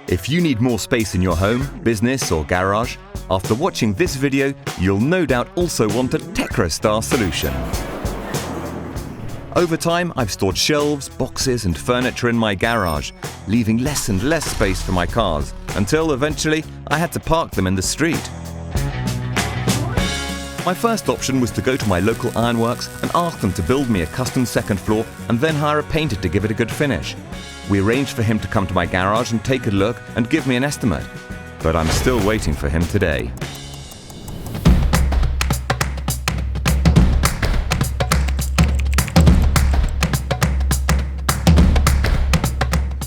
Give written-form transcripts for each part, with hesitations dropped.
If you need more space in your home, business or garage, after watching this video, you'll no doubt also want a Tecrostar solution. Over time, I've stored shelves, boxes and furniture in my garage, leaving less and less space for my cars, until eventually I had to park them in the street. My first option was to go to my local ironworks and ask them to build me a custom second floor and then hire a painter to give it a good finish. We arranged for him to come to my garage and take a look and give me an estimate. But I'm still waiting for him today.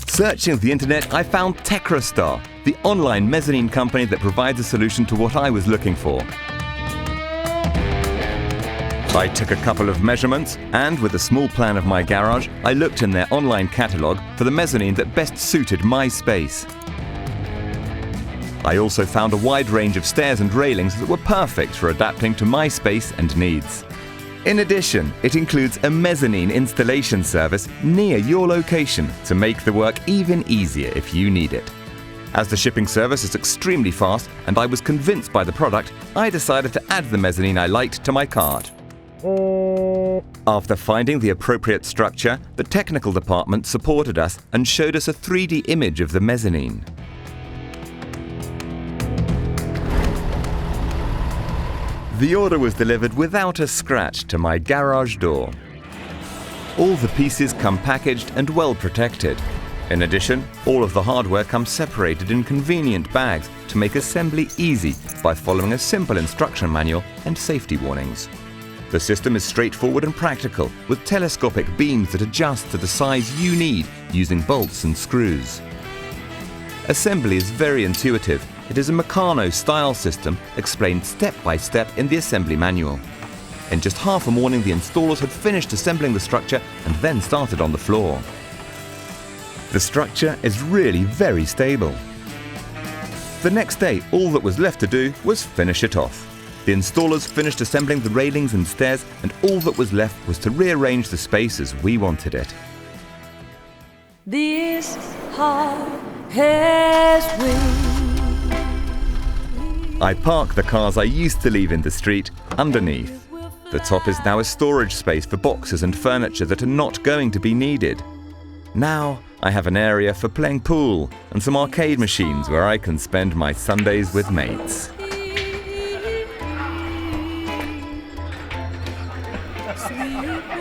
Searching the internet, I found Tecrostar, the online mezzanine company that provides a solution to what I was looking for. I took a couple of measurements and, with a small plan of my garage, I looked in their online catalogue for the mezzanine that best suited my space. I also found a wide range of stairs and railings that were perfect for adapting to my space and needs. In addition, it includes a mezzanine installation service near your location to make the work even easier if you need it. As the shipping service is extremely fast and I was convinced by the product, I decided to add the mezzanine I liked to my cart. After finding the appropriate structure, the technical department supported us and showed us a 3D image of the mezzanine. The order was delivered without a scratch to my garage door. All the pieces come packaged and well protected. In addition, all of the hardware comes separated in convenient bags to make assembly easy by following a simple instruction manual and safety warnings. The system is straightforward and practical, with telescopic beams that adjust to the size you need using bolts and screws. Assembly is very intuitive. It is a Meccano-style system explained step by step in the assembly manual. In just half a morning, the installers had finished assembling the structure and then started on the floor. The structure is really very stable. The next day, all that was left to do was finish it off. The installers finished assembling the railings and stairs, and all that was left was to rearrange the space as we wanted it. This heart has wings. I park the cars I used to leave in the street underneath. The top is now a storage space for boxes and furniture that are not going to be needed. Now I have an area for playing pool and some arcade machines where I can spend my Sundays with mates.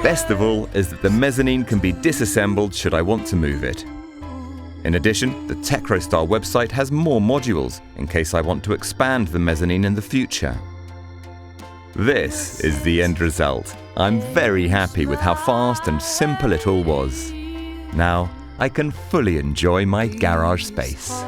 Best of all is that the mezzanine can be disassembled should I want to move it. In addition, the Tecrostar website has more modules in case I want to expand the mezzanine in the future. This is the end result. I'm very happy with how fast and simple it all was. Now I can fully enjoy my garage space.